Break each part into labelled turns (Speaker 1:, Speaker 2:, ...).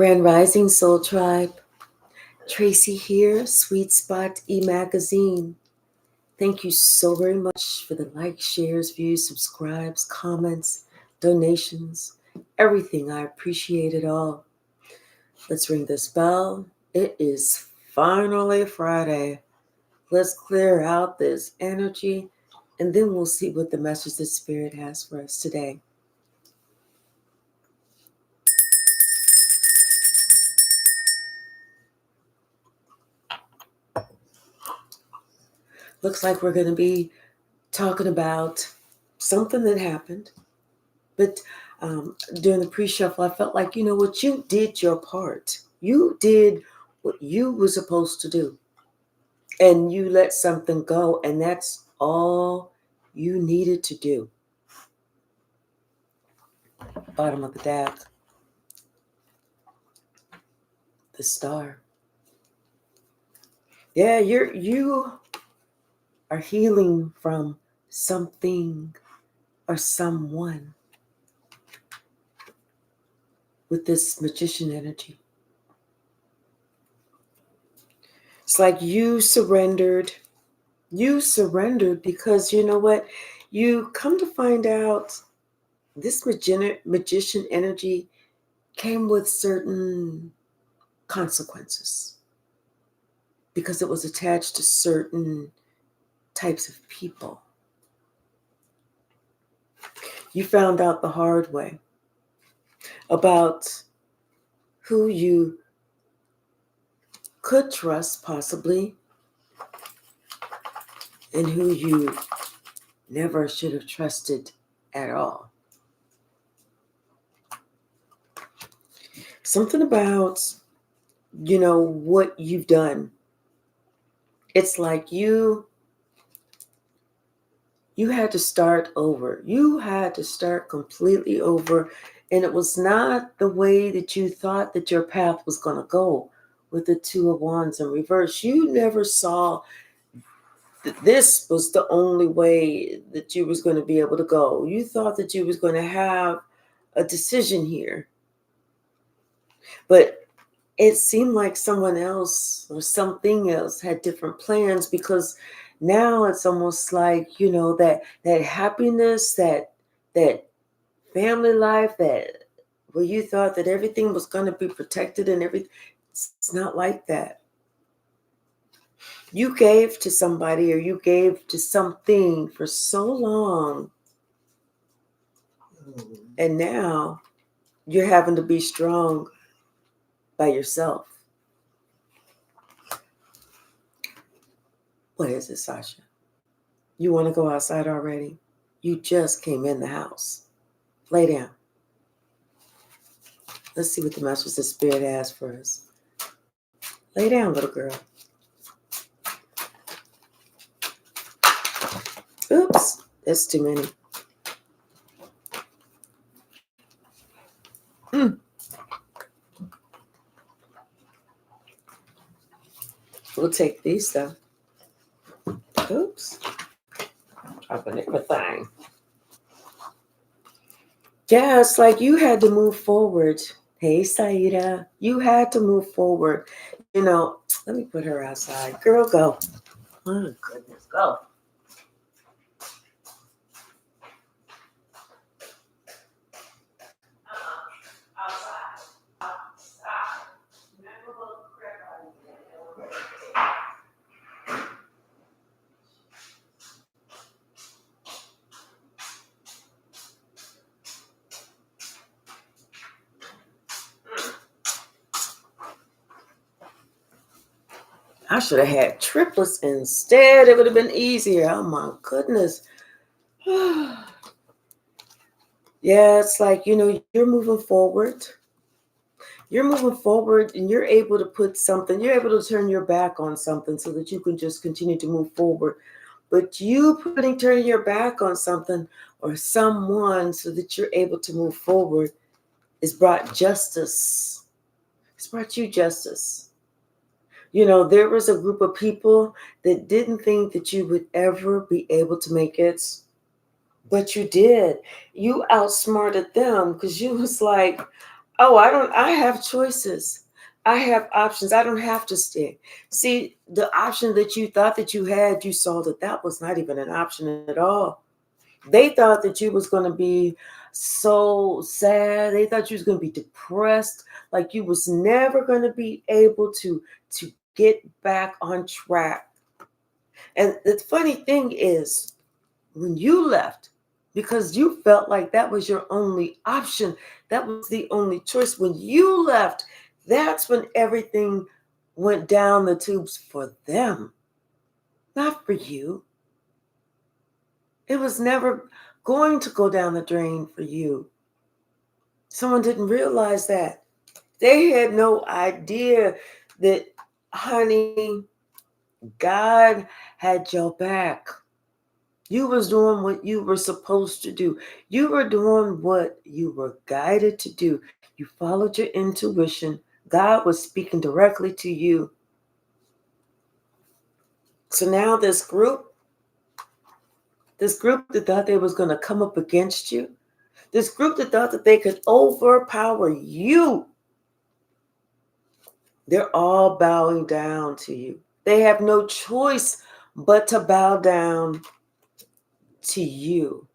Speaker 1: Grand Rising Soul Tribe, Tracy here, Sweet Spot e-magazine. Thank you so very much for the likes, shares, views, subscribes, comments, donations, everything. I appreciate it all. Let's ring this bell. It is finally Friday. Let's clear out this energy and then we'll see what the message the Spirit has for us today. Looks like we're going to be talking about something that happened. But during the pre-shuffle, I felt like, you know what, you did your part. You did what you were supposed to do. And you let something go, and that's all you needed to do. Bottom of the deck. The star. Yeah, you are healing from something or someone with this magician energy. It's like you surrendered. You surrendered because you know what? You come to find out this magician energy came with certain consequences because it was attached to certain types of people. You found out the hard way about who you could trust possibly and who you never should have trusted at all. Something about, what you've done. It's like you had to start over. You had to start completely over. And it was not the way that you thought that your path was going to go with the Two of Wands in reverse. You never saw that this was the only way that you was going to be able to go. You thought that you was going to have a decision here. But it seemed like someone else or something else had different plans, because now it's almost like, that happiness, that family life, that where you thought that everything was going to be protected and everything. It's not like that. You gave to somebody or you gave to something for so long. And now you're having to be strong by yourself. What is it, Sasha? You want to go outside already? You just came in the house. Lay down. Let's see what the message the Spirit has for us. Lay down, little girl. Oops, that's too many. We'll take these though. Oops. Dropping everything. Yeah, it's like you had to move forward. Hey, Saida, you had to move forward. Let me put her outside. Girl, go. Oh, goodness, go. I should have had triplets instead. It would have been easier. Oh, my goodness. Yeah, it's like, you're moving forward. You're moving forward and you're able to put something, you're able to turn your back on something so that you can just continue to move forward. But you turning your back on something or someone so that you're able to move forward has brought justice. It's brought you justice. There was a group of people that didn't think that you would ever be able to make it, but you did. You outsmarted them because you was like, Oh, I have choices. I have options. I don't have to stay. See, the option that you thought that you had, you saw that that was not even an option at all. They thought that you was going to be so sad. They thought you was going to be depressed, like you was never going to be able to get back on track. And the funny thing is, when you left, because you felt like that was your only option, that was the only choice. When you left, that's when everything went down the tubes for them, not for you. It was never going to go down the drain for you. Someone didn't realize that. They had no idea that, honey, God had your back. You was doing what you were supposed to do. You were doing what you were guided to do. You followed your intuition. God was speaking directly to you. So now this group that thought they was going to come up against you, this group that thought that they could overpower you, they're all bowing down to you. They have no choice but to bow down to you,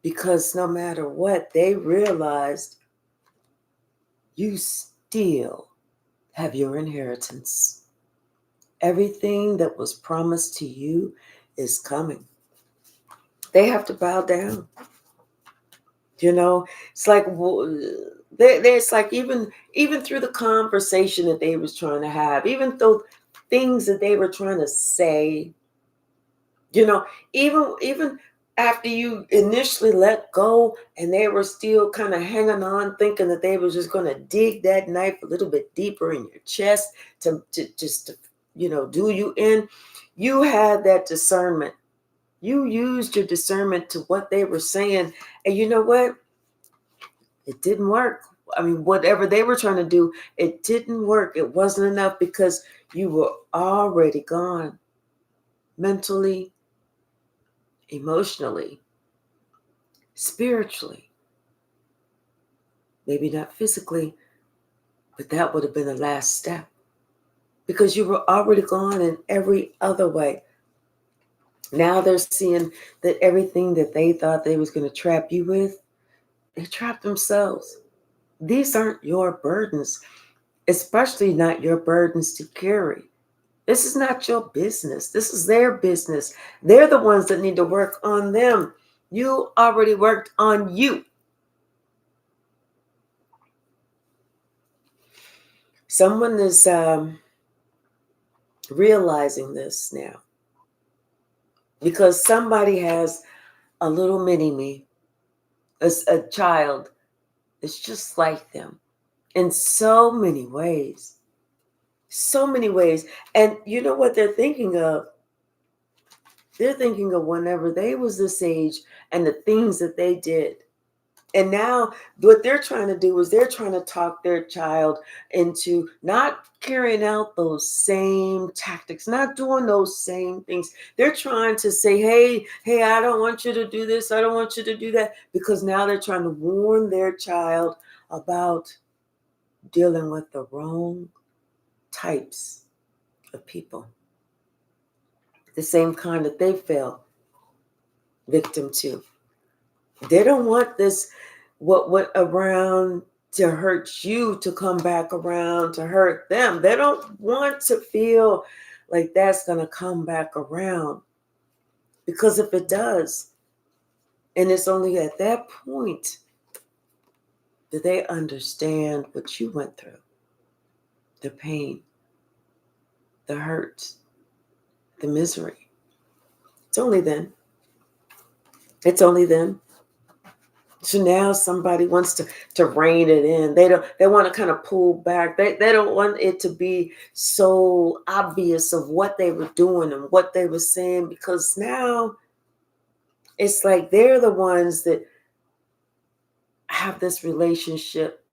Speaker 1: because no matter what, they realized you still have your inheritance. Everything that was promised to you is coming. They have to bow down. You know, it's like there's like even through the conversation that they was trying to have, even though things that they were trying to say, you know, even after you initially let go and they were still kind of hanging on, thinking that they were just going to dig that knife a little bit deeper in your chest to just to, do you in. You had that discernment. You used your discernment to what they were saying, and you know what? It didn't work. I mean, whatever they were trying to do, it didn't work. It wasn't enough because you were already gone mentally, emotionally, spiritually. Maybe not physically, but that would have been the last step because you were already gone in every other way. Now they're seeing that everything that they thought they was going to trap you with, they trapped themselves. These aren't your burdens, especially not your burdens to carry. This is not your business. This is their business. They're the ones that need to work on them. You already worked on you. Someone is realizing this now because somebody has a little mini me, a child. It's just like them in so many ways. So many ways. And you know what they're thinking of? They're thinking of whenever they was this age and the things that they did. And now what they're trying to do is they're trying to talk their child into not carrying out those same tactics, not doing those same things. They're trying to say, hey, I don't want you to do this. I don't want you to do that. Because now they're trying to warn their child about dealing with the wrong types of people. The same kind that they fell victim to. They don't want this, what went around to hurt you, to come back around to hurt them. They don't want to feel like that's going to come back around. Because if it does, and it's only at that point that they understand what you went through, the pain, the hurt, the misery. It's only then. It's only then. So now somebody wants to rein it in. They want to kind of pull back. They don't want it to be so obvious of what they were doing and what they were saying, because now it's like they're the ones that have this relationship.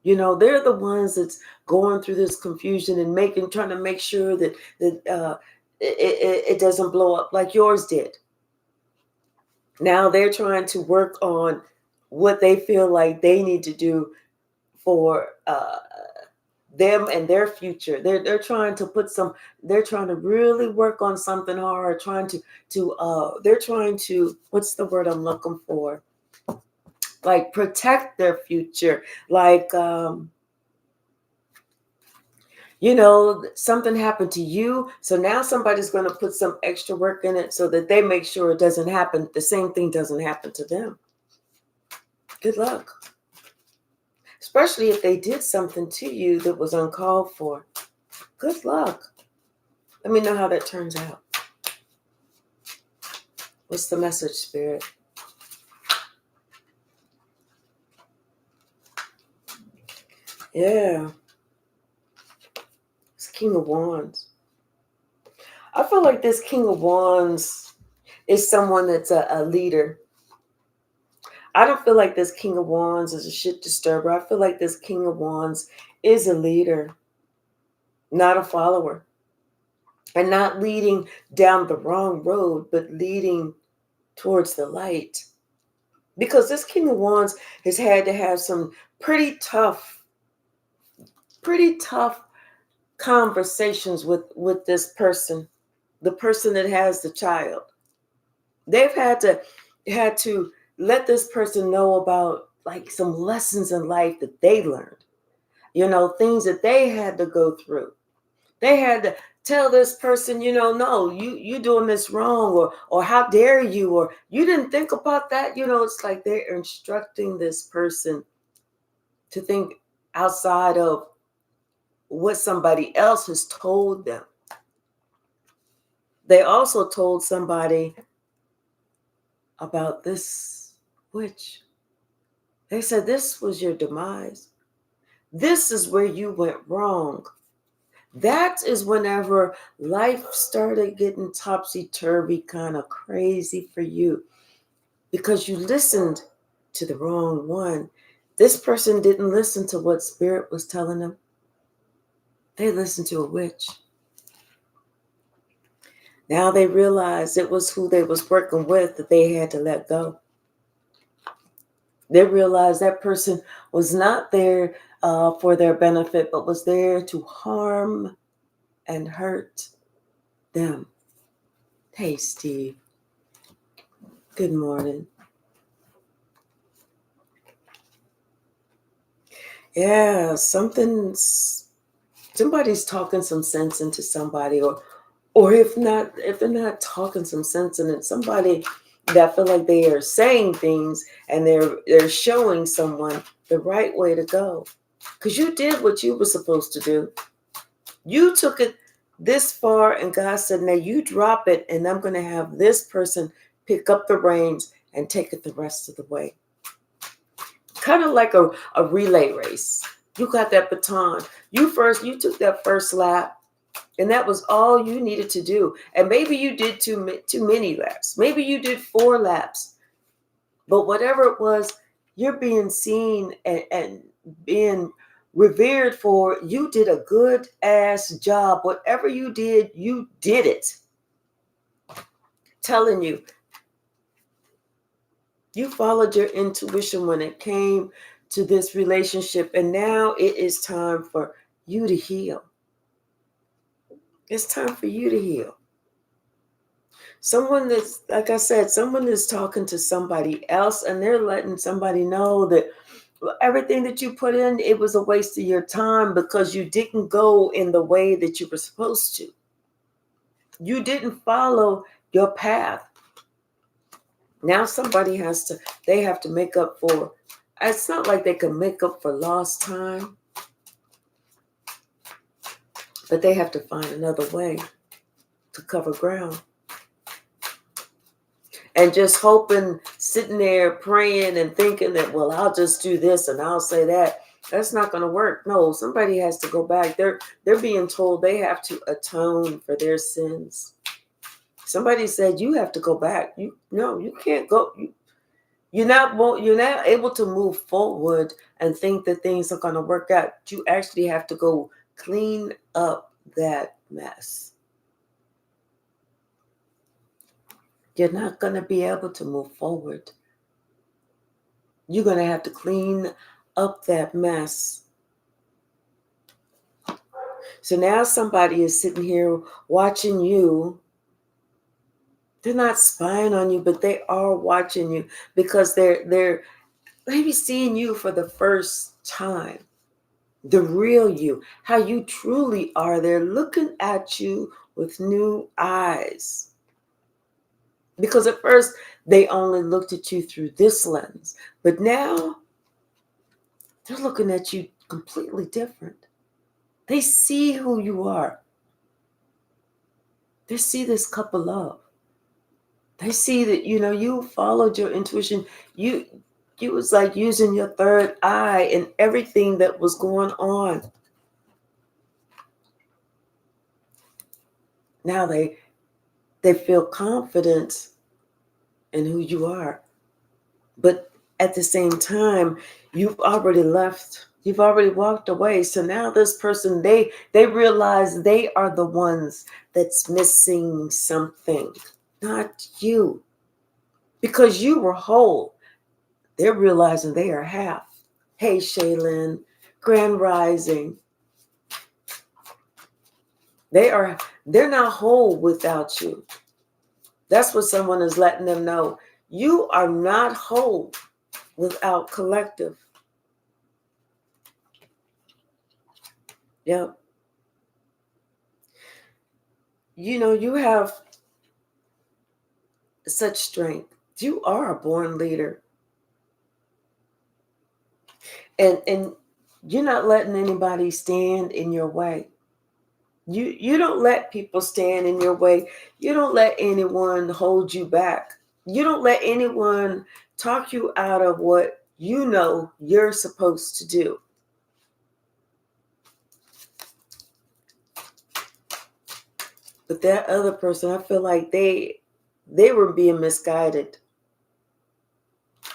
Speaker 1: They're the ones that's going through this confusion and trying to make sure that it doesn't blow up like yours did. Now they're trying to work on what they feel like they need to do for them and their future. They're trying to put some. They're trying to really work on something hard. They're trying to. What's the word I'm looking for? Like protect their future. Like something happened to you, so now somebody's going to put some extra work in it so that they make sure it doesn't happen. The same thing doesn't happen to them. Good luck. Especially if they did something to you that was uncalled for. Good luck. Let me know how that turns out. What's the message, Spirit? Yeah. It's King of Wands. I feel like this King of Wands is someone that's a leader. I don't feel like this King of Wands is a shit disturber. I feel like this King of Wands is a leader, not a follower. And not leading down the wrong road, but leading towards the light. Because this King of Wands has had to have some pretty tough conversations with this person, the person that has the child. They've had to let this person know about like some lessons in life that they learned, things that they had to go through. They had to tell this person, no, you doing this wrong, or how dare you, or you didn't think about that. It's like they're instructing this person to think outside of what somebody else has told them. They also told somebody about this witch. They said this was your demise. This is where you went wrong. That is whenever life started getting topsy-turvy, kind of crazy for you, because you listened to the wrong one. This person didn't listen to what Spirit was telling them. They listened to a witch. Now they realized it was who they was working with that they had to let go. They realized that person was not there for their benefit, but was there to harm and hurt them. Hey, Steve. Good morning. Yeah, somebody's talking some sense into somebody, or if they're not talking some sense into somebody that feel like they are saying things and they're showing someone the right way to go. Because you did what you were supposed to do. You took it this far, and God said, now you drop it, and I'm going to have this person pick up the reins and take it the rest of the way. Kind of like a relay race. You got that baton. You took that first lap, and that was all you needed to do. And maybe you did too many laps. Maybe you did 4 laps. But whatever it was, you're being seen and being revered for. You did a good ass job. Whatever you did it. Telling you. You followed your intuition when it came to this relationship, and now it is time for you to heal. It's time for you to heal. Someone that's, like I said, someone that's talking to somebody else, and they're letting somebody know that everything that you put in, it was a waste of your time because you didn't go in the way that you were supposed to. You didn't follow your path. Now they have to make up for, it's not like they can make up for lost time, but they have to find another way to cover ground. And just hoping, sitting there praying and thinking that, well, I'll just do this and I'll say that. That's not going to work. No, somebody has to go back. They're being told they have to atone for their sins. Somebody said you have to go back. You can't go. You're not able to move forward and think that things are going to work out. You actually have to go clean up that mess. You're not going to be able to move forward. You're going to have to clean up that mess. So now somebody is sitting here watching you. They're not spying on you, but they are watching you because they're maybe seeing you for the first time. The real you, how you truly are. They're looking at you with new eyes. Because at first they only looked at you through this lens, but now they're looking at you completely different. They see who you are. They see this cup of love. They see that, you followed your intuition. You was like using your third eye in everything that was going on. Now they feel confident in who you are. But at the same time, you've already left. You've already walked away. So now this person, they realize they are the ones that's missing something, not you. Because you were whole. They're realizing they are half. Hey, Shaylin, Grand Rising. They're not whole without you. That's what someone is letting them know. You are not whole without collective. Yep. You have such strength. You are a born leader. And you're not letting anybody stand in your way. You don't let people stand in your way. You don't let anyone hold you back. You don't let anyone talk you out of what you know you're supposed to do. But that other person, I feel like they were being misguided.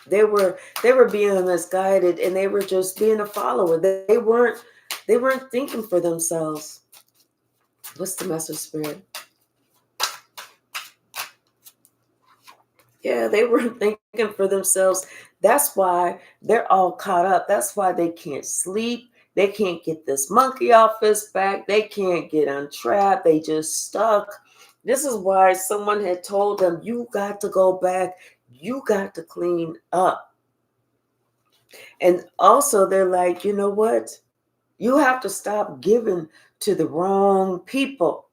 Speaker 1: They were being misguided, and they were just being a follower. They weren't thinking for themselves. What's the message, Spirit? Yeah, they weren't thinking for themselves. That's why they're all caught up. That's why they can't sleep. They can't get this monkey off his back. They can't get untrapped. They just stuck. This is why someone had told them, you got to go back. You got to clean up. And also they're like, you know what? You have to stop giving to the wrong people.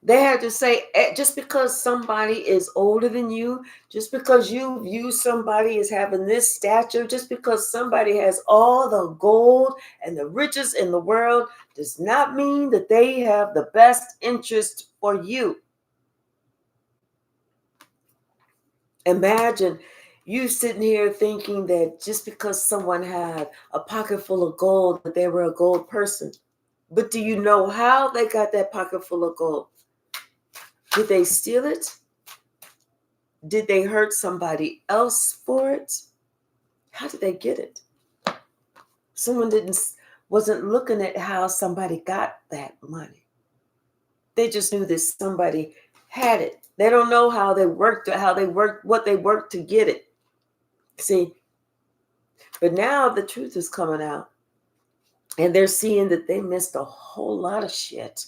Speaker 1: They had to say, just because somebody is older than you, just because you view somebody as having this stature, just because somebody has all the gold and the riches in the world, does not mean that they have the best interest for you. Imagine you sitting here thinking that just because someone had a pocket full of gold, that they were a gold person. But do you know how they got that pocket full of gold? Did they steal it? Did they hurt somebody else for it? How did they get it? Someone wasn't looking at how somebody got that money. They just knew that somebody had it. They don't know how they worked, what they worked to get it. See, but now the truth is coming out, and they're seeing that they missed a whole lot of shit.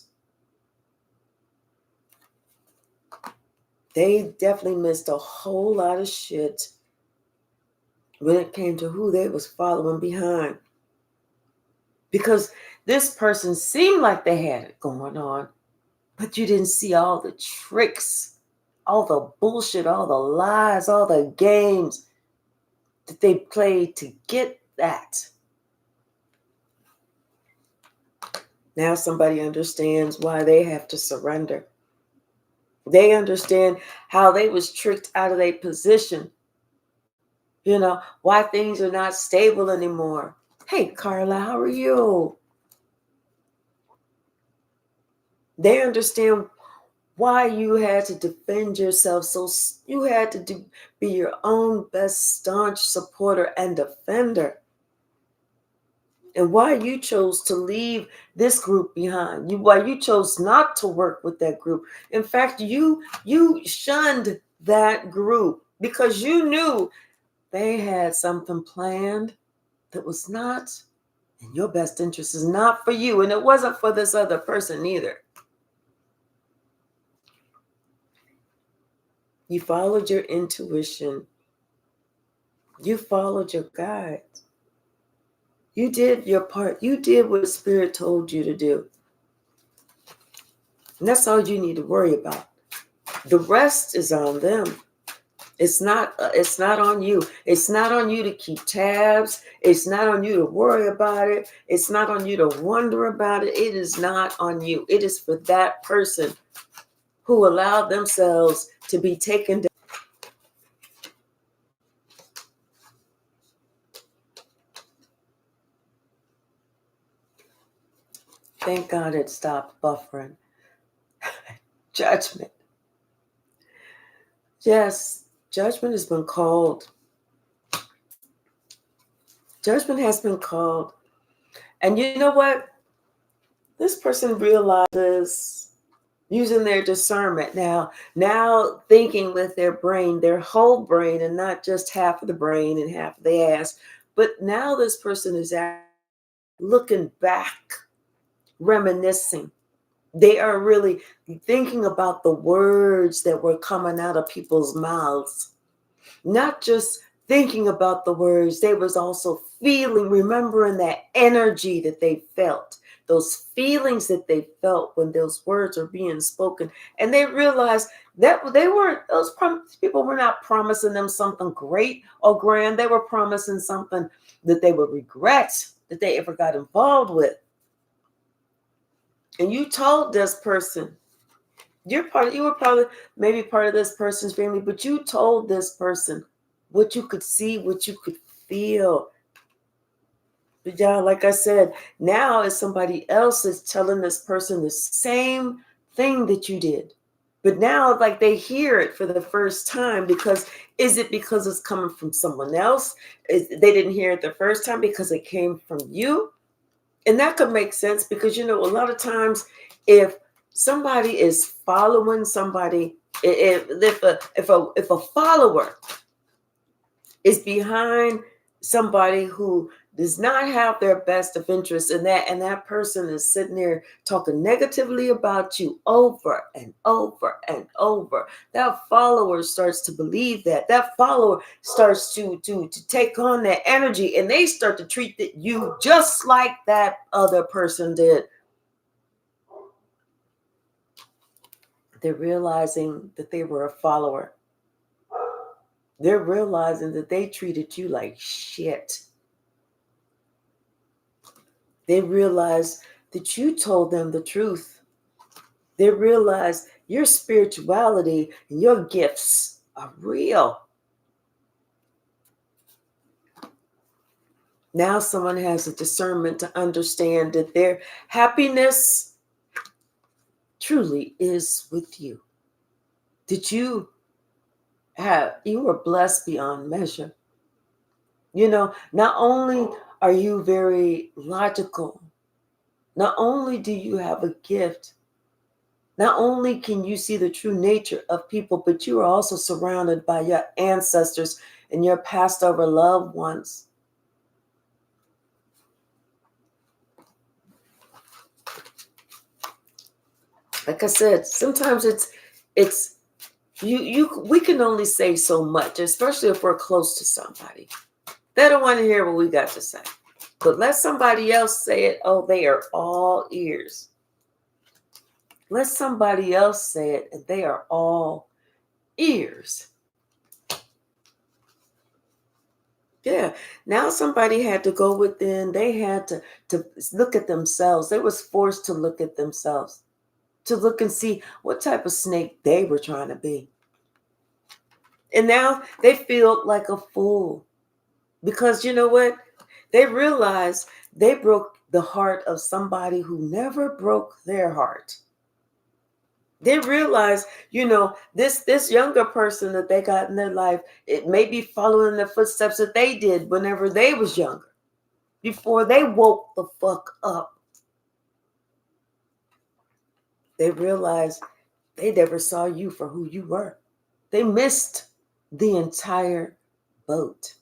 Speaker 1: They definitely missed a whole lot of shit when it came to who they was following behind. Because this person seemed like they had it going on, but you didn't see all the tricks, all the bullshit, all the lies, all the games that they played to get that. Now somebody understands why they have to surrender. They understand how they was tricked out of their position. Why things are not stable anymore. Hey, Carla, how are you? They understand why you had to defend yourself. So you had to be your own best staunch supporter and defender. And why you chose to leave this group behind. Why you chose not to work with that group. In fact, you shunned that group because you knew they had something planned. that was not in your best interest, is not for you, and it wasn't for this other person either. You followed your intuition. You followed your guides. You did your part. You did what Spirit told you to do. And that's all you need to worry about. The rest is on them. It's not on you. It's not on you to keep tabs. It's not on you to worry about it. It's not on you to wonder about it. It is not on you. It is for that person who allowed themselves to be taken down. Thank God it stopped buffering. Judgment. Yes, judgment has been called. Judgment has been called. And you know what? This person realizes, using their discernment now thinking with their brain, their whole brain, and not just half of the brain and half of the ass. But now this person is looking back, reminiscing. They are really thinking about the words that were coming out of people's mouths. Not just thinking about the words, they was also feeling, remembering that energy that they felt, those feelings that they felt when those words are being spoken. And they realized that those people were not promising them something great or grand. They were promising something that they would regret that they ever got involved with. And you told this person, you were probably maybe part of this person's family, but you told this person what you could see, what you could feel. But yeah, like I said, now it's somebody else is telling this person the same thing that you did. But now, like, they hear it for the first time because it's coming from someone else? They didn't hear it the first time because it came from you? And that could make sense because, a lot of times if somebody is following somebody, if a follower is behind somebody who does not have their best of interest, and that person is sitting there talking negatively about you over and over and over, that follower starts to believe that follower starts to take on that energy, and they start to treat you just like that other person did. They're realizing that they were a follower. They're realizing that they treated you like shit. They realize that you told them the truth. They realize your spirituality and your gifts are real. Now someone has a discernment to understand that their happiness truly is with you. That you are blessed beyond measure. Not only are you very logical, not only do you have a gift, not only can you see the true nature of people, but you are also surrounded by your ancestors and your passed over loved ones. Like I said, sometimes we can only say so much, especially if we're close to somebody. They don't want to hear what we got to say. But let somebody else say it. Oh, they are all ears. Let somebody else say it, and they are all ears. Yeah. Now somebody had to go within. They had to look at themselves. They was forced to look at themselves, to look and see what type of snake they were trying to be. And now they feel like a fool because you know what? They realized they broke the heart of somebody who never broke their heart. They realize, this younger person that they got in their life, it may be following the footsteps that they did whenever they was younger, before they woke the fuck up. They realized they never saw you for who you were. They missed the entire boat.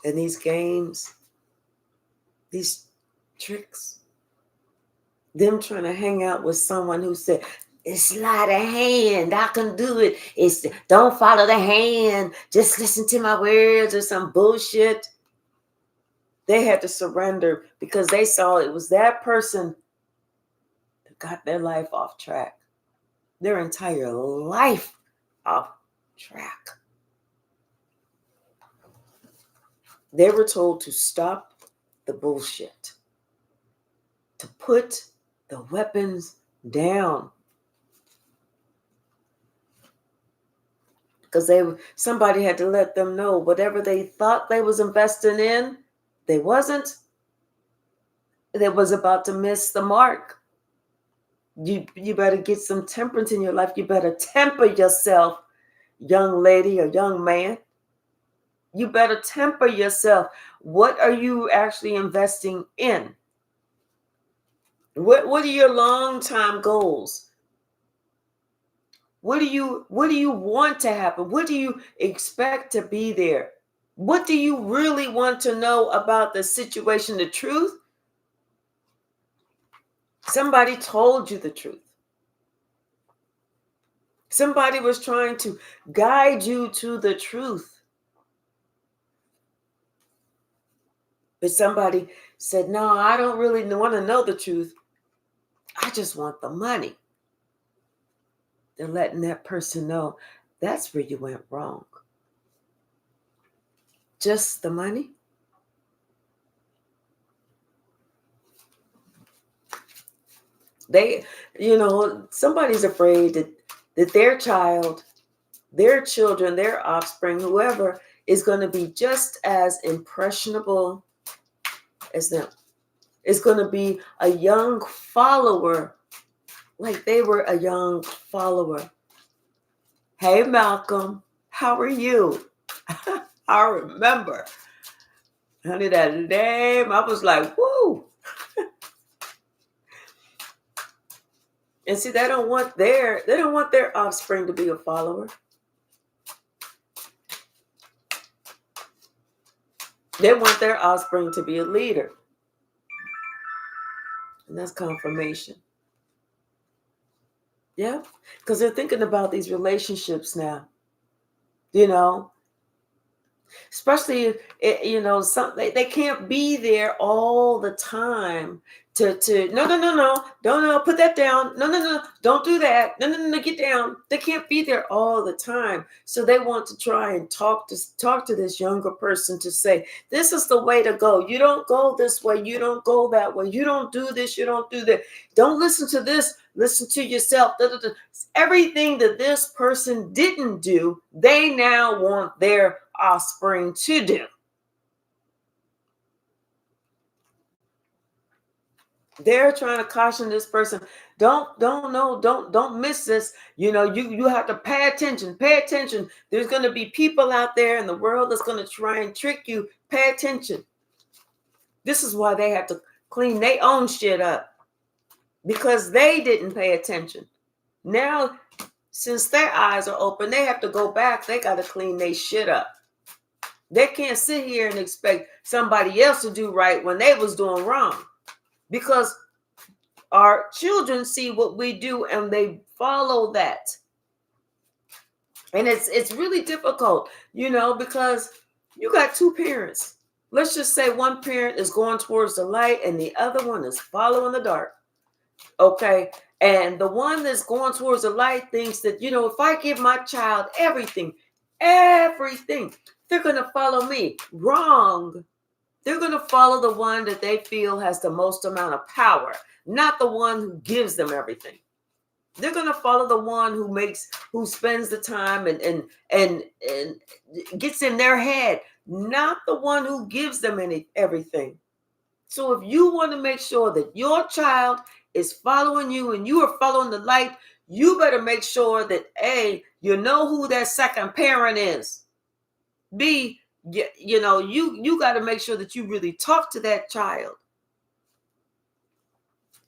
Speaker 1: And these games, these tricks, them trying to hang out with someone who said, it's sleight of hand, I can do it. It's don't follow the hand, just listen to my words or some bullshit. They had to surrender because they saw it was that person that got their life off track, their entire life off track. They were told to stop the bullshit, to put the weapons down. Because somebody had to let them know whatever they thought they was investing in, they wasn't. They was about to miss the mark. You better get some temperance in your life. You better temper yourself, young lady or young man. You better temper yourself. What are you actually investing in? What are your long-term goals? What do you want to happen? What do you expect to be there? What do you really want to know about the situation, the truth? Somebody told you the truth. Somebody was trying to guide you to the truth. But somebody said, no, I don't really want to know the truth. I just want the money. They're letting that person know that's where you went wrong. Just the money? Somebody's afraid that their child, their children, their offspring, whoever, is going to be just as impressionable as them. It's going to be a young follower, like they were a young follower. Hey, Malcolm, how are you? I remember. Honey, that name, I was like, woo. And see, they don't want their offspring to be a follower. They want their offspring to be a leader. And that's confirmation. Yeah, because they're thinking about these relationships now. Especially if they can't be there all the time to no, don't put that down, no, don't do that, no, get down. They can't be there all the time, so they want to try and talk to this younger person to say, this is the way to go. You don't go this way, you don't go that way, you don't do this, you don't do that, don't listen to this, listen to yourself. Everything that this person didn't do, they now want their offspring to do. They're trying to caution this person, don't miss this. You have to pay attention. There's going to be people out there in the world that's going to try and trick you. Pay attention. This is why they have to clean their own shit up, because they didn't pay attention. Now, since their eyes are open, they have to go back. They got to clean their shit up. They can't sit here and expect somebody else to do right when they was doing wrong, because our children see what we do and they follow that. And it's really difficult, because you got two parents. Let's just say one parent is going towards the light and the other one is following the dark. Okay. And the one that's going towards the light thinks that, if I give my child everything, they're going to follow me. Wrong. They're going to follow the one that they feel has the most amount of power, not the one who gives them everything. They're going to follow the one who spends the time and gets in their head, not the one who gives them everything. So if you want to make sure that your child is following you and you are following the light, you better make sure that A, you know who that second parent is. B, you got to make sure that you really talk to that child.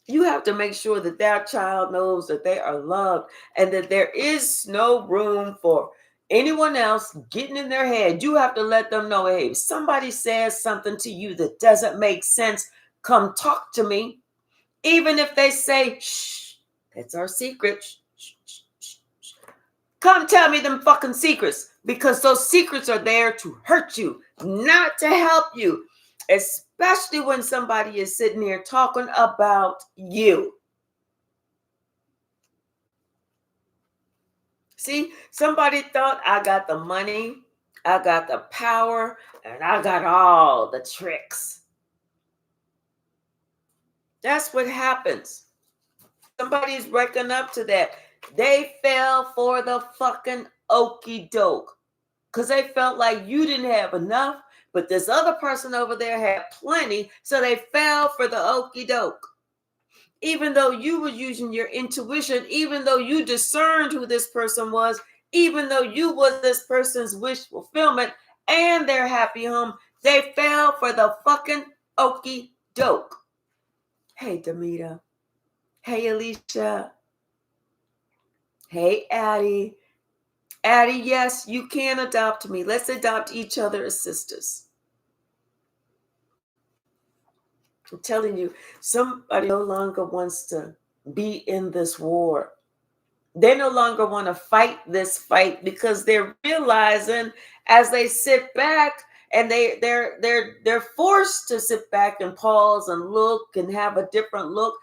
Speaker 1: You have to make sure that that child knows that they are loved and that there is no room for, anyone else getting in their head, you have to let them know, hey, if somebody says something to you that doesn't make sense, come talk to me. Even if they say, shh, that's our secret. Shh, shh, shh, shh. Come tell me them fucking secrets, because those secrets are there to hurt you, not to help you, especially when somebody is sitting here talking about you. See, somebody thought I got the money, I got the power, and I got all the tricks. That's what happens. Somebody's waking up to that. They fell for the fucking okey doke because they felt like you didn't have enough, but this other person over there had plenty, so they fell for the okey doke. Even though you were using your intuition, even though you discerned who this person was, even though you was this person's wish fulfillment and their happy home, they fell for the fucking okey doke. Hey, Demita. Hey, Alicia. Hey, Addie. Addie, yes, you can adopt me. Let's adopt each other as sisters. I'm telling you, somebody no longer wants to be in this war. They no longer want to fight this fight because they're realizing as they sit back and they're forced to sit back and pause and look and have a different look,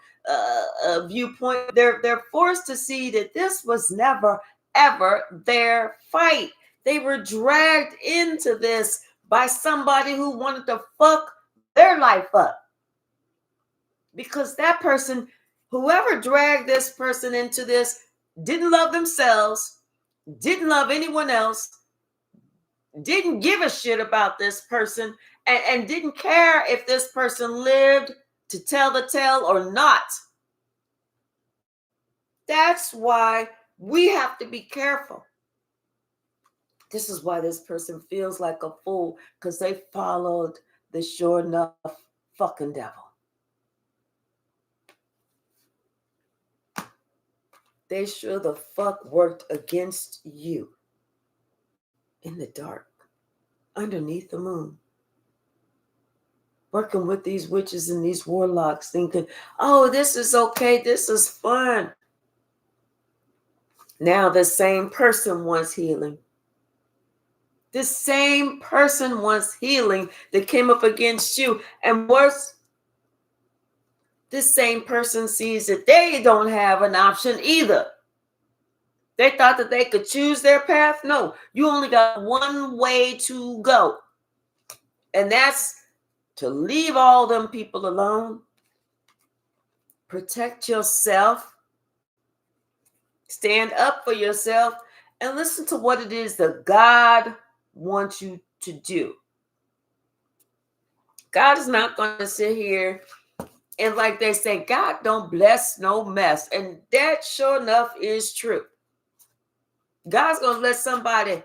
Speaker 1: viewpoint. They're forced to see that this was never ever their fight. They were dragged into this by somebody who wanted to fuck their life up. Because that person, whoever dragged this person into this, didn't love themselves, didn't love anyone else, didn't give a shit about this person, and didn't care if this person lived to tell the tale or not. That's why we have to be careful. This is why this person feels like a fool, because they followed the sure enough fucking devil. They sure the fuck worked against you in the dark, underneath the moon. Working with these witches and these warlocks, thinking, oh, this is okay, this is fun. Now the same person wants healing. The same person wants healing that came up against you. And worse, this same person sees that they don't have an option either. They thought that they could choose their path. No, you only got one way to go. And that's to leave all them people alone. Protect yourself. Stand up for yourself. And listen to what it is that God wants you to do. God is not going to sit here and, like they say, God don't bless no mess. And that sure enough is true. God's going to let somebody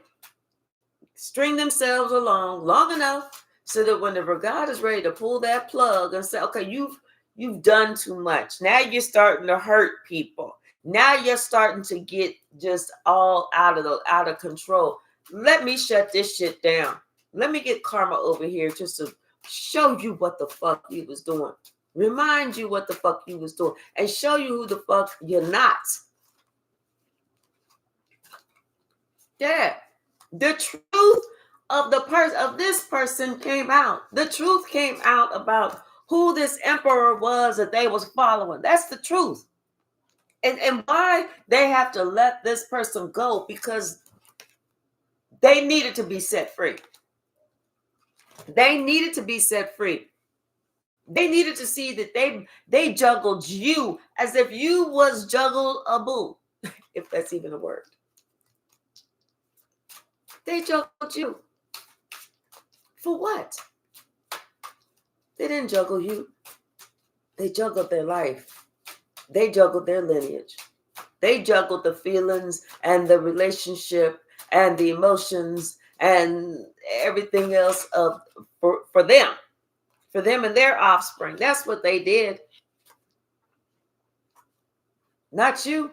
Speaker 1: string themselves along long enough so that whenever God is ready to pull that plug and say, okay, you've done too much. Now you're starting to hurt people. Now you're starting to get just all out of control. Let me shut this shit down. Let me get karma over here just to show you what the fuck you was doing. Remind you what the fuck you was doing. And show you who the fuck you're not. Yeah. The truth of this person came out. The truth came out about who this emperor was that they was following. That's the truth. And why they have to let this person go, because they needed to be set free. They needed to be set free. They needed to see that they juggled you as if you was juggle-able, if that's even a word. They juggled you. For what? They didn't juggle you. They juggled their life. They juggled their lineage. They juggled the feelings and the relationship and the emotions and everything else for them and their offspring. That's what they did. Not you.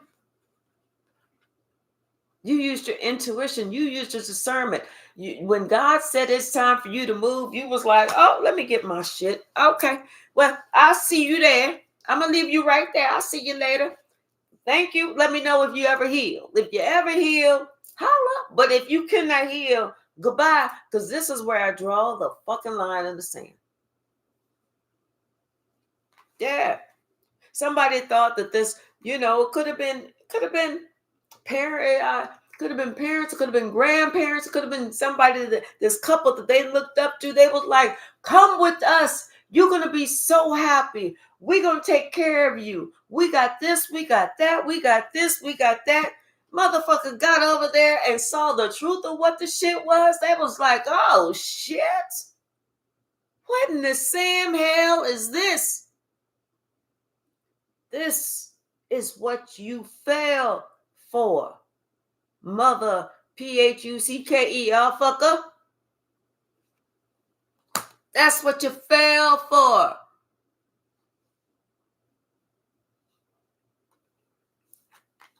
Speaker 1: You used your intuition. You used your discernment. When God said it's time for you to move, you was like, oh, let me get my shit. Okay. Well, I'll see you there. I'm going to leave you right there. I'll see you later. Thank you. Let me know if you ever heal. If you ever heal, holla. But if you cannot heal, goodbye. Because this is where I draw the fucking line in the sand. Yeah. Somebody thought that this, could have been parent, could have been parents, it could have been grandparents, it could have been somebody this couple that they looked up to. They was like, come with us. You're gonna be so happy. We're gonna take care of you. We got this, we got that, we got this, we got that. Motherfucker got over there and saw the truth of what the shit was. They was like, oh shit. What in the Sam hell is this? This is what you fell for. Mother P-H-U-C-K-E-R fucker. That's what you fell for.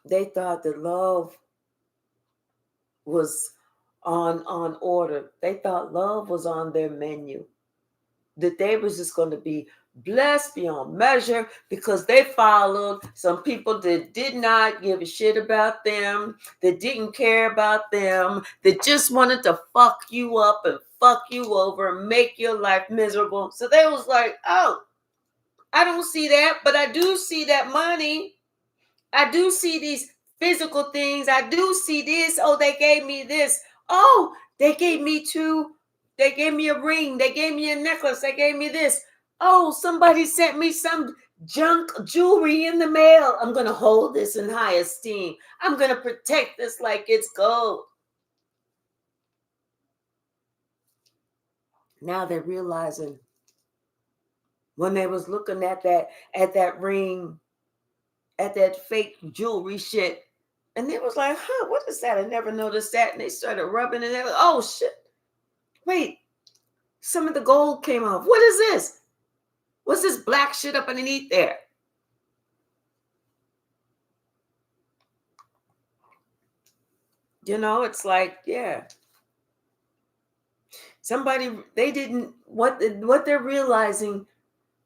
Speaker 1: They thought that love was on order. They thought love was on their menu. That they was just going to be blessed beyond measure because they followed some people that did not give a shit about them, that didn't care about them, that just wanted to fuck you up and fuck you over and make your life miserable. So they was like, oh, I don't see that, but I do see that money. I do see these physical things. I do see this. Oh, they gave me this. Oh, they gave me two. They gave me a ring. They gave me a necklace. They gave me this. Oh, somebody sent me some junk jewelry in the mail. I'm going to hold this in high esteem. I'm going to protect this like it's gold. Now they're realizing when they was looking at that ring, at that fake jewelry shit, and they was like, huh, what is that? I never noticed that. And they started rubbing it. And they were like, oh shit. Wait, some of the gold came off. What is this? What's this black shit up underneath there? It's like, yeah. They didn't, what they're realizing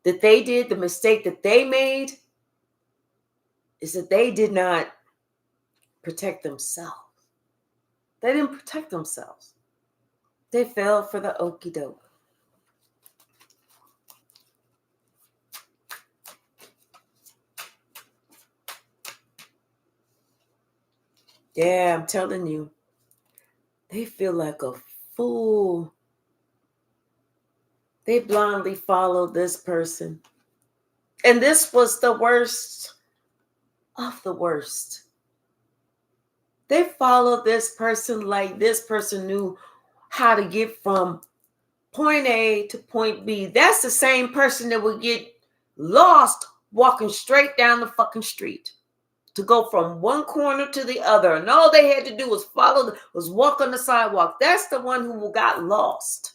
Speaker 1: that they did, the mistake that they made is that they did not protect themselves. They didn't protect themselves. They fell for the okie doke. Yeah, I'm telling you, they feel like a fool. They blindly followed this person. And this was the worst of the worst. They followed this person like this person knew how to get from point A to point B. That's the same person that would get lost walking straight down the fucking street to go from one corner to the other. And all they had to do was walk on the sidewalk. That's the one who got lost.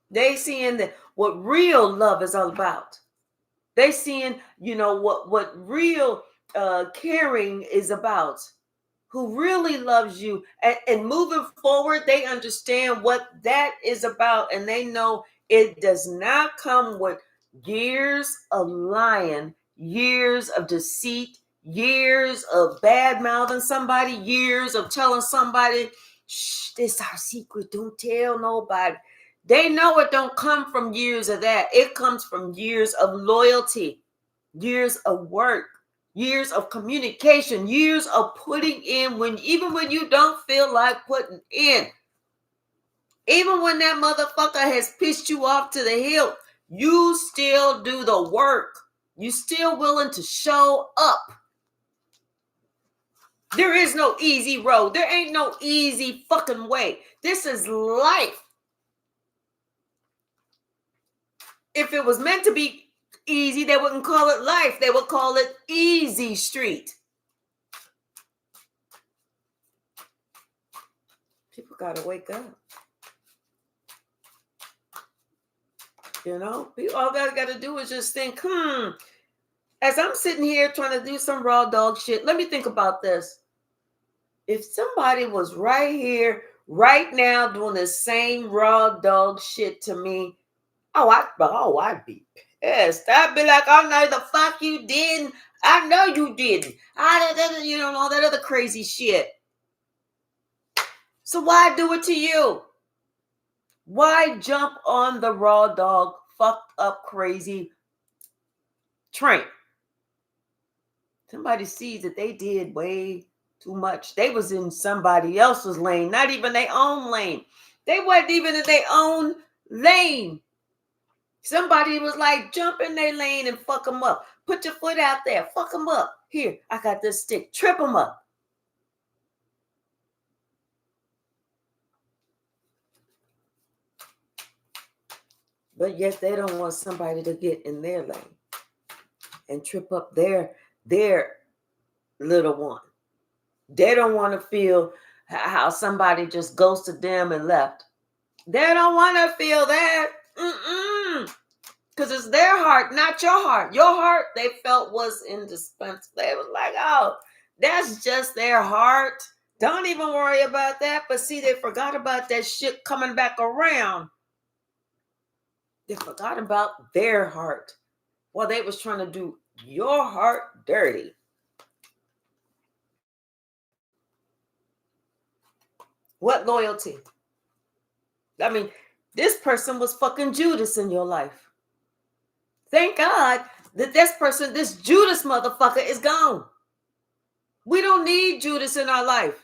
Speaker 1: They seeing that what real love is all about. They seeing, what real caring is about. Who really loves you. And moving forward, they understand what that is about. And they know it does not come with years of lying, years of deceit, years of bad mouthing somebody, years of telling somebody, shh, this is our secret. Don't tell nobody. They know it don't come from years of that. It comes from years of loyalty, years of work, years of communication, years of putting in even when you don't feel like putting in. Even when that motherfucker has pissed you off to the hilt, you still do the work. You still willing to show up. There is no easy road. There ain't no easy fucking way. This is life. If it was meant to be easy, they wouldn't call it life. They would call it easy street. People gotta wake up. All they gotta do is just think, As I'm sitting here trying to do some raw dog shit, let me think about this. If somebody was right here, right now, doing the same raw dog shit to me, I'd be pissed. I'd be like, "Oh no, the fuck you didn't. I know you didn't. You know, all that other crazy shit. So why do it to you? Why jump on the raw dog, fucked up, crazy train? Somebody sees that they did way too much. They was in somebody else's lane, not even their own lane. They wasn't even in their own lane. Somebody was like, jump in their lane and fuck them up. Put your foot out there, fuck them up. Here, I got this stick, trip them up. But yet they don't want somebody to get in their lane and trip up their little one. They don't want to feel how somebody just ghosted them and left. They don't want to feel that. Because it's their heart, not your heart. Your heart, they felt, was indispensable. They was like, oh, that's just their heart. Don't even worry about that. But see, they forgot about that shit coming back around. They forgot about their heart while they was trying to do your heart dirty. What loyalty? I mean, this person was fucking Judas in your life. Thank God that this person, this Judas motherfucker, is gone. We don't need Judas in our life.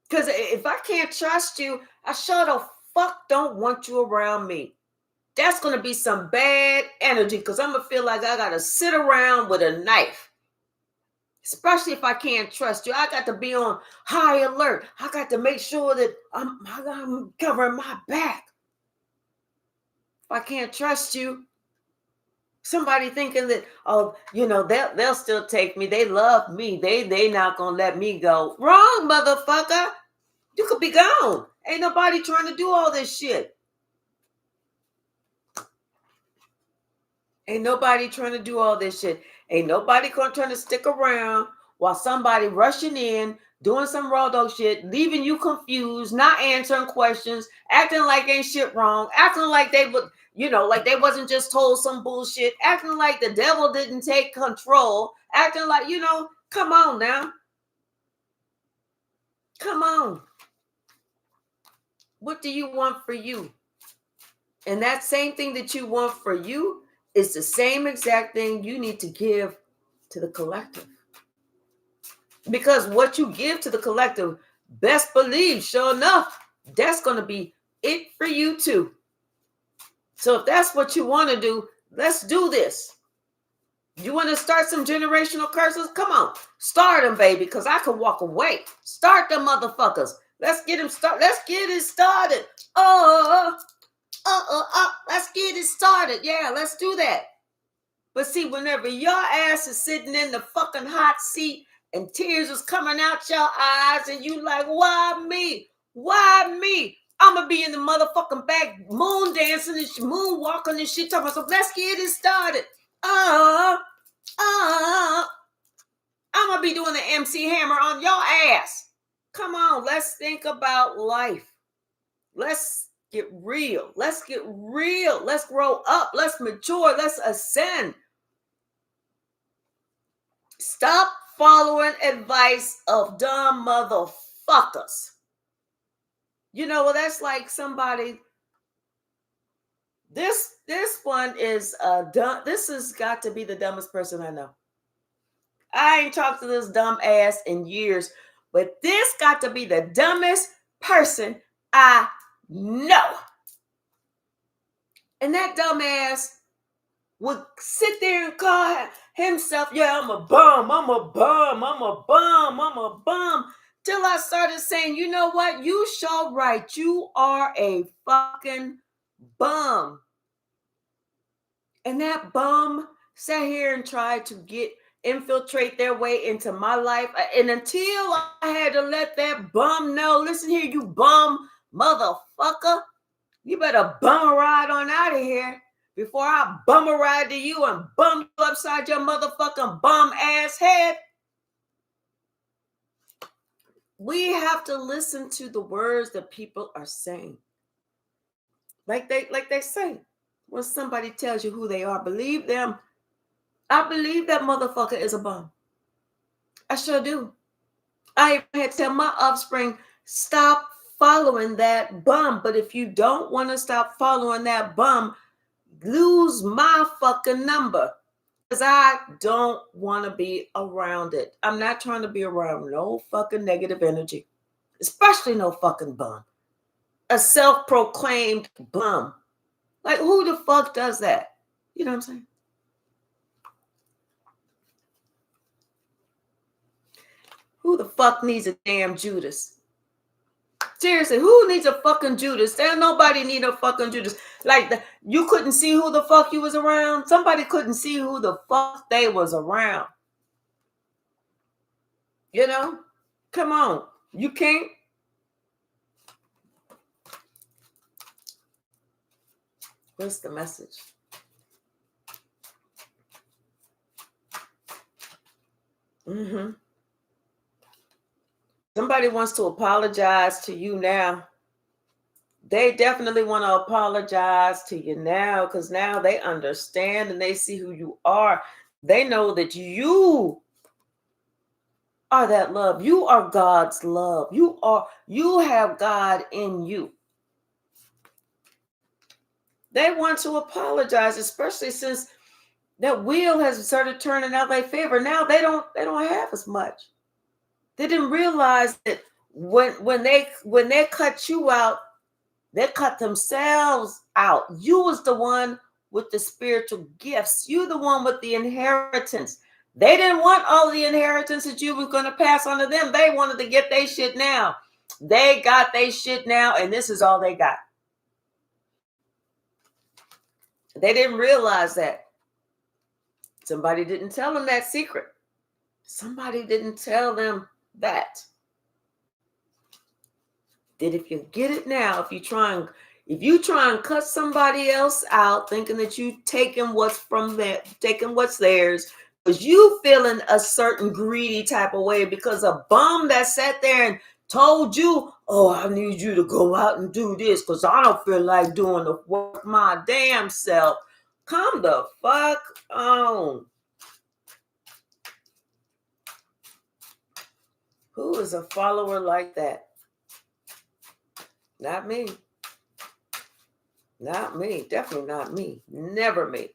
Speaker 1: Because if I can't trust you, I sure the fuck don't want you around me. That's going to be some bad energy because I'm going to feel like I got to sit around with a knife. Especially if I can't trust you. I got to be on high alert. I got to make sure that I'm covering my back. If I can't trust you, somebody thinking that, oh, you know, they'll still take me. They love me. They not going to let me go. Wrong, motherfucker. You could be gone. Ain't nobody trying to do all this shit. Ain't nobody trying to do all this shit. Ain't nobody trying to stick around while somebody rushing in, doing some raw dog shit, leaving you confused, not answering questions, acting like ain't shit wrong, acting like they would, you know, like they wasn't just told some bullshit, acting like the devil didn't take control, acting like, you know, come on now. Come on. What do you want for you? And that same thing that you want for you is the same exact thing you need to give to the collective. Because what you give to the collective, best believe, sure enough, that's going to be it for you too. So if that's what you want to do, let's do this. You want to start some generational curses? Come on, start them, baby, because I can walk away. Start them motherfuckers. Let's get them started. Let's get it started. Let's get it started. Yeah, let's do that. But see, whenever your ass is sitting in the fucking hot seat and tears is coming out your eyes and you like, why me? Why me? I'm going to be in the motherfucking back moon dancing and moon walking and shit talking about, so let's get it started. I'm going to be doing the MC Hammer on your ass. Come on, let's think about life. Let's get real. Let's get real. Let's grow up. Let's mature. Let's ascend. Stop following advice of dumb motherfuckers. You know, well, that's like somebody. This one is dumb. This has got to be the dumbest person I know. I ain't talked to this dumb ass in years, but this got to be the dumbest person I know. And that dumb ass would sit there and call himself, yeah, I'm a bum, I'm a bum, I'm a bum, I'm a bum. Till I started saying, you know what? You sure right. You are a fucking bum. And that bum sat here and tried to infiltrate their way into my life. And until I had to let that bum know, listen here, you bum motherfucker, you better bum a ride on out of here. before I bum a ride to you and bum you upside your motherfucking bum ass head. We have to listen to the words that people are saying. Like they say, when somebody tells you who they are, believe them. I believe that motherfucker is a bum. I sure do. I had to tell my offspring, stop following that bum. But if you don't want to stop following that bum, lose my fucking number. Because I don't want to be around it. I'm not trying to be around no fucking negative energy. Especially no fucking bum. A self-proclaimed bum. Like, who the fuck does that? You know what I'm saying? Who the fuck needs a damn Judas? Seriously, who needs a fucking Judas? There nobody need a fucking Judas. Like, you couldn't see who the fuck you was around. Somebody couldn't see who the fuck they was around. You know? Come on. You can't. What's the message? Somebody wants to apologize to you now. They definitely want to apologize to you now, because now they understand and they see who you are. They know that you are that love. You are God's love. You have God in you. They want to apologize, especially since that wheel has started turning out their favor. Now they don't have as much. They didn't realize that when they cut you out, they cut themselves out. You was the one with the spiritual gifts. You the one with the inheritance. They didn't want all the inheritance that you was going to pass on to them. They wanted to get their shit now. They got their shit now, and this is all they got. They didn't realize that. Somebody didn't tell them that secret. Somebody didn't tell them that. That if you get it now, if you try and cut somebody else out, thinking that you taking what's from there, taking what's theirs, because you feeling a certain greedy type of way because a bum that sat there and told you, oh, I need you to go out and do this because I don't feel like doing the work my damn self. Come the fuck on. Who is a follower like that? Not me. Not me. Definitely not me. Never me.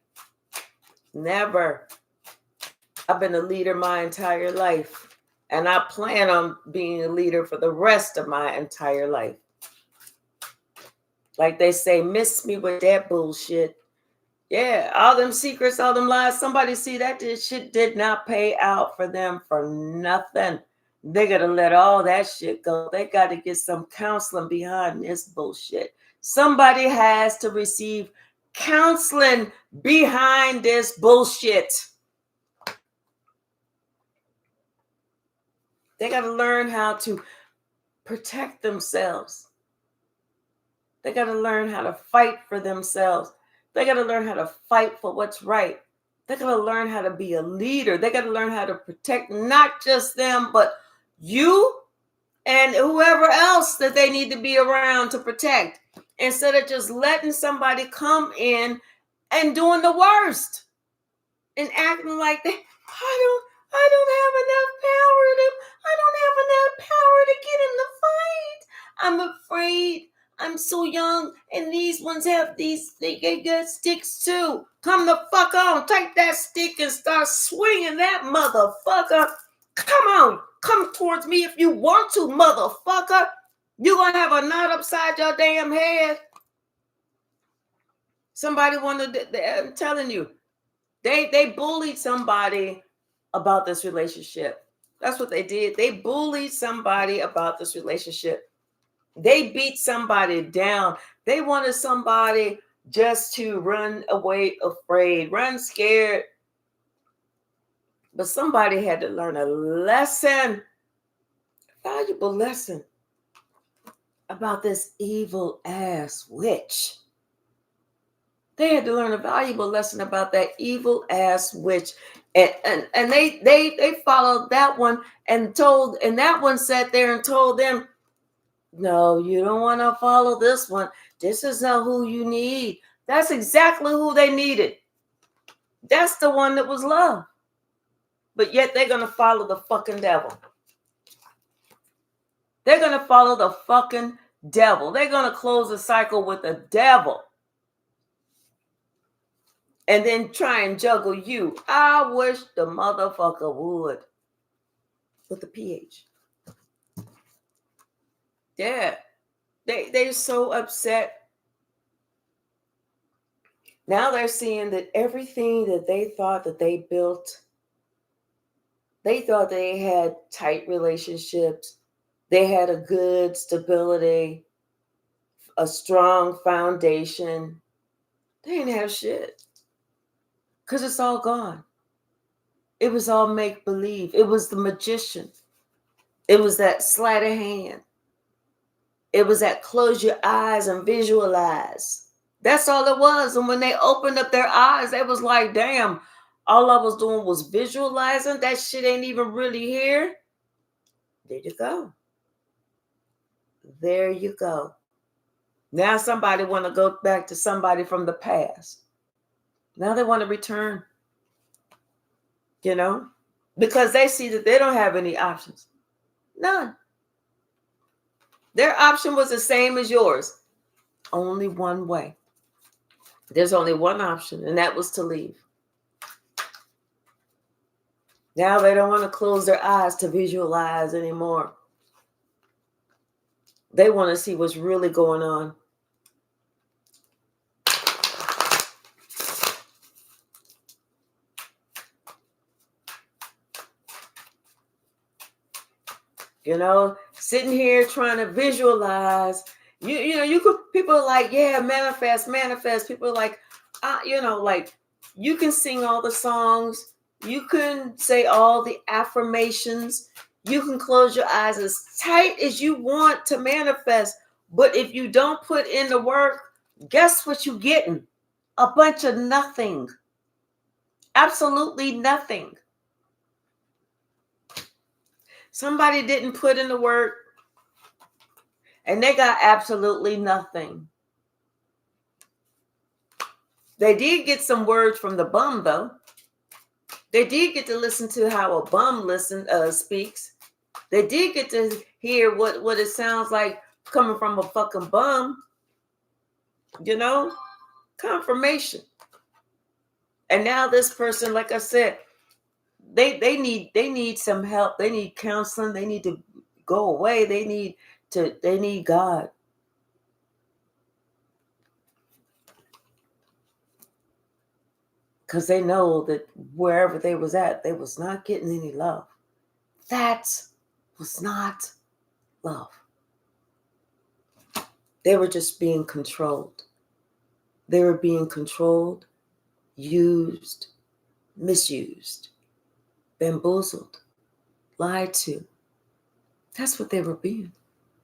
Speaker 1: Never. I've been a leader my entire life. And I plan on being a leader for the rest of my entire life. Like they say, miss me with that bullshit. Yeah, all them secrets, all them lies. Somebody see that this shit did not pay out for them for nothing. They got to let all that shit go. They got to get some counseling behind this bullshit. Somebody has to receive counseling behind this bullshit. They got to learn how to protect themselves. They got to learn how to fight for themselves. They got to learn how to fight for what's right. They got to learn how to be a leader. They got to learn how to protect not just them, but you and whoever else that they need to be around to protect, instead of just letting somebody come in and doing the worst and acting like they, I don't have enough power to, I don't have enough power to get in the fight. I'm afraid. I'm so young, and these ones have these, they got sticks too. Come the fuck on, take that stick and start swinging that motherfucker. Come on, come towards me if you want to, motherfucker. You gonna have a knot upside your damn head. Somebody wanted, I'm telling you, they bullied somebody about this relationship. That's what they did. They bullied somebody about this relationship. They beat somebody down. They wanted somebody just to run away afraid, run scared. But somebody had to learn a lesson, a valuable lesson about this evil ass witch They had to learn a valuable lesson about that evil ass witch. And they followed that one and that one sat there and told them, no, you don't want to follow this one. This is not who you need. That's exactly who they needed. That's the one that was love. But yet they're going to follow the fucking devil. They're going to follow the fucking devil. They're going to close the cycle with the devil. And then try and juggle you. I wish the motherfucker would. With the PH. Yeah. They're so upset. Now they're seeing that everything that they thought that they built, they thought they had tight relationships. They had a good stability, a strong foundation. They didn't have shit. Because it's all gone. It was all make-believe. It was the magician. It was that sleight of hand. It was that close your eyes and visualize. That's all it was. And when they opened up their eyes, it was like, damn, all I was doing was visualizing. That shit ain't even really here. There you go. There you go. Now somebody want to go back to somebody from the past. Now they want to return. You know? Because they see that they don't have any options. None. Their option was the same as yours. Only one way. There's only one option, and that was to leave. Now they don't want to close their eyes to visualize anymore. They want to see what's really going on. You know, sitting here trying to visualize. You could, people are like, yeah, manifest. People are like, like you can sing all the songs. You can say all the affirmations. You can close your eyes as tight as you want to manifest. But if you don't put in the work, guess what you're getting? A bunch of nothing. Absolutely nothing. Somebody didn't put in the work and they got absolutely nothing. They did get some words from the bum, though. They did get to listen to how a bum speaks. They did get to hear what it sounds like coming from a fucking bum. You know? Confirmation. And now this person, like I said, they need some help. They need counseling. They need to go away. They need God. Because they know that wherever they was at, they was not getting any love. That was not love. They were just being controlled. They were being controlled, used, misused, bamboozled, lied to. That's what they were being.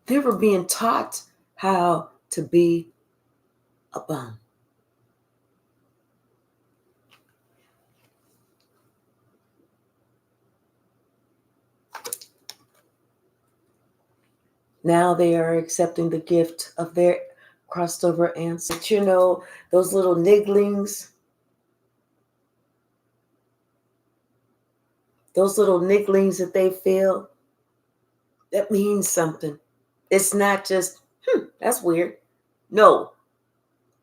Speaker 1: They were being taught how to be a bum. Now they are accepting the gift of their crossed over ancestors. You know, those little nigglings. Those little nigglings that they feel. That means something. It's not just, that's weird. No.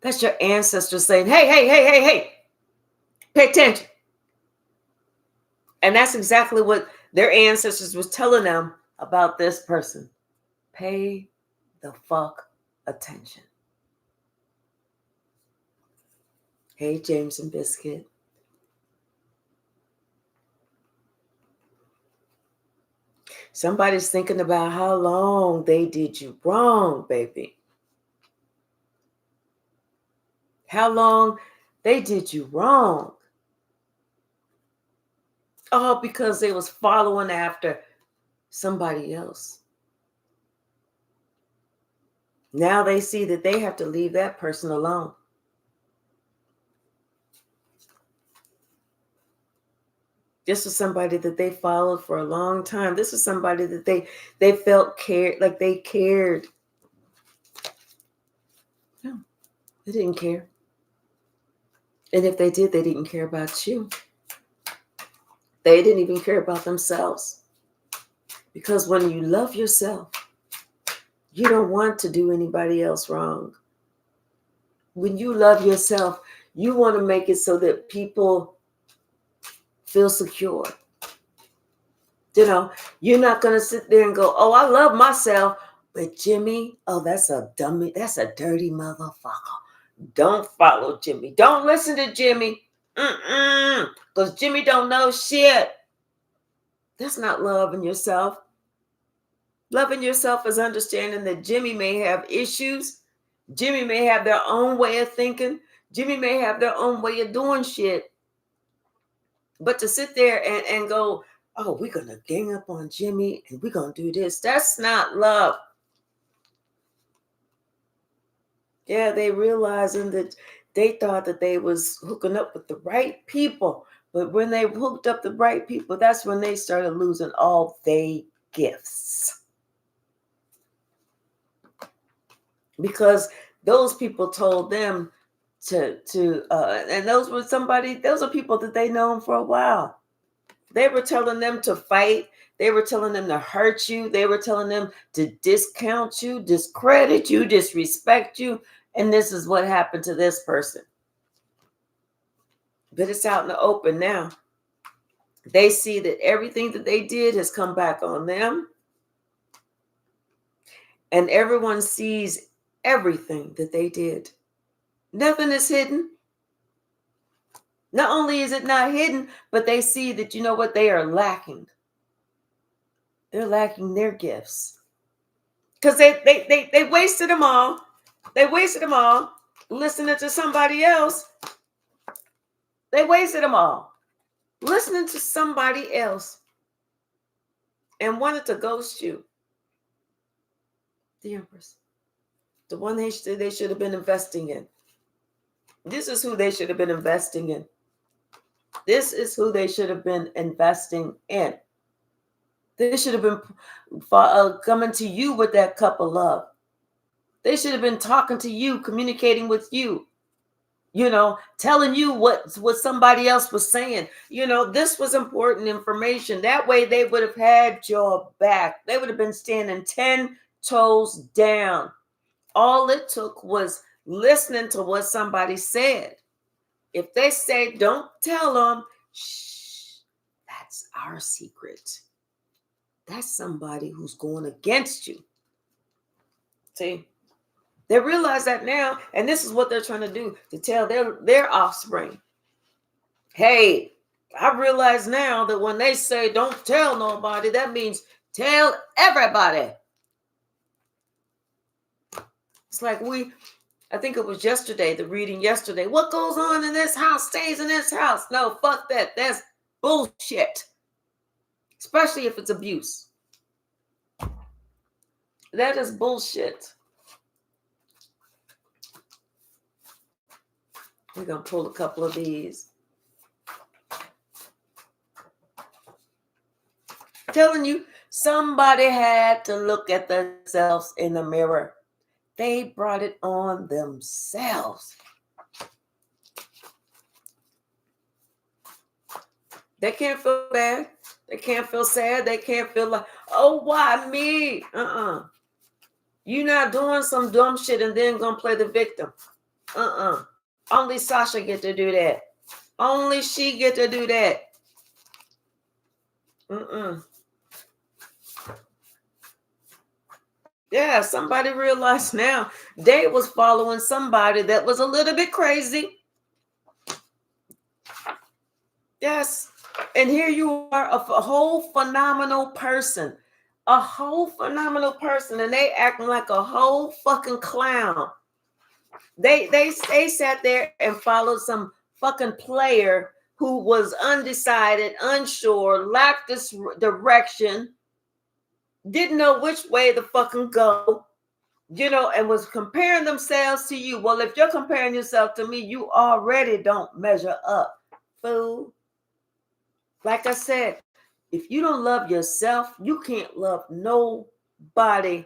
Speaker 1: That's your ancestors saying, hey, pay attention. And that's exactly what their ancestors was telling them about this person. Pay the fuck attention. Hey, James and Biscuit. Somebody's thinking about how long they did you wrong, baby. How long they did you wrong. All because they was following after somebody else. Now they see that they have to leave that person alone. This was somebody that they followed for a long time. This was somebody that they felt cared, like they cared. No, they didn't care. And if they did, they didn't care about you. They didn't even care about themselves. Because when you love yourself, you don't want to do anybody else wrong. When you love yourself, you want to make it so that people feel secure. You know, you're not going to sit there and go, oh, I love myself. But Jimmy, oh, that's a dummy. That's a dirty motherfucker. Don't follow Jimmy. Don't listen to Jimmy. Because Jimmy don't know shit. That's not loving yourself. Loving yourself is understanding that Jimmy may have issues. Jimmy may have their own way of thinking. Jimmy may have their own way of doing shit. But to sit there and go, oh, we're going to gang up on Jimmy and we're going to do this. That's not love. Yeah, they realizing that they thought that they was hooking up with the right people. But when they hooked up the right people, that's when they started losing all their gifts. Because those people told them and those are people that they known for a while. They were telling them to fight. They were telling them to hurt you. They were telling them to discount you, discredit you, disrespect you. And this is what happened to this person. But it's out in the open now. They see that everything that they did has come back on them. And everyone sees everything that they did. Nothing is hidden. Not only is it not hidden, but they see that, you know what, they are lacking. They're lacking their gifts. Because they wasted them all. They wasted them all listening to somebody else. They wasted them all listening to somebody else and wanted to ghost you. The Empress. The one they should have been investing in. This is who they should have been investing in. This is who they should have been investing in. They should have been coming to you with that cup of love. They should have been talking to you, communicating with you, telling you what somebody else was saying. This was important information. That way they would have had your back. They would have been standing 10 toes down. All it took was listening to what somebody said. If they say, don't tell them, shh, that's our secret. That's somebody who's going against you. See, they realize that now, and this is what they're trying to do, to tell their offspring. Hey, I realize now that when they say don't tell nobody, that means tell everybody. It's like I think it was yesterday, the reading yesterday. What goes on in this house stays in this house. No, fuck that. That's bullshit. Especially if it's abuse. That is bullshit. We're going to pull a couple of these. Telling you, somebody had to look at themselves in the mirror. They brought it on themselves. They can't feel bad. They can't feel sad. They can't feel like, oh, why me? You're not doing some dumb shit and then gonna play the victim. Only Sasha get to do that. Only she get to do that. Yeah, somebody realized now they was following somebody that was a little bit crazy. Yes. And here you are, a whole phenomenal person. A whole phenomenal person. And they acting like a whole fucking clown. They sat there and followed some fucking player who was undecided, unsure, lacked this direction, didn't know which way to fucking go, and was comparing themselves to you. Well, if you're comparing yourself to me, you already don't measure up, fool. Like I said, if you don't love yourself, you can't love nobody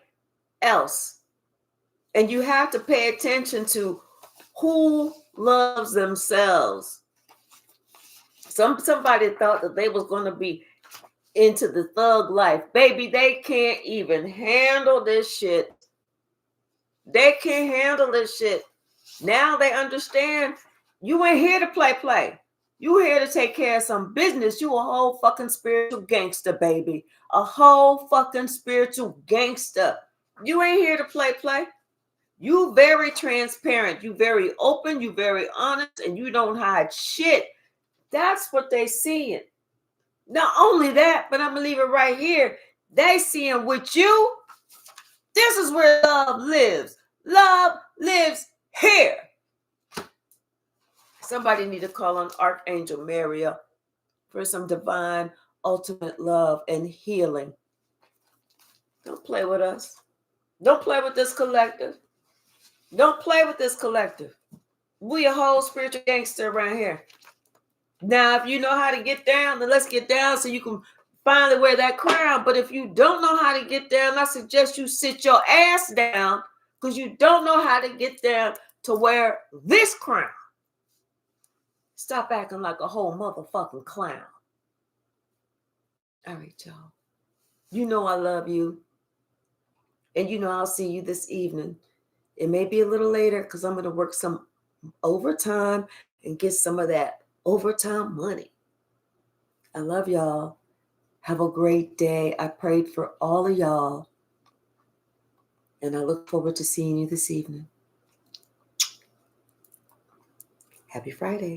Speaker 1: else. And you have to pay attention to who loves themselves. Somebody thought that they was going to be into the thug life. Baby, they can't even handle this shit. They can't handle this shit. Now they understand you ain't here to play. You here to take care of some business. You a whole fucking spiritual gangster, baby. A whole fucking spiritual gangster. You ain't here to play. You very transparent. You very open. You very honest. And you don't hide shit. That's what they seeing. Not only that, but I'm going to leave it right here. They seeing with you. This is where love lives. Love lives here. Somebody need to call on Archangel Maria for some divine ultimate love and healing. Don't play with us. Don't play with this collective. Don't play with this collective. We a whole spiritual gangster around here. Now, if you know how to get down, then let's get down so you can finally wear that crown. But if you don't know how to get down, I suggest you sit your ass down because you don't know how to get down to wear this crown. Stop acting like a whole motherfucking clown. All right, y'all. You know I love you. And you know I'll see you this evening. It may be a little later because I'm going to work some overtime and get some of that overtime money. I love y'all. Have a great day. I prayed for all of y'all. And I look forward to seeing you this evening. Happy Friday.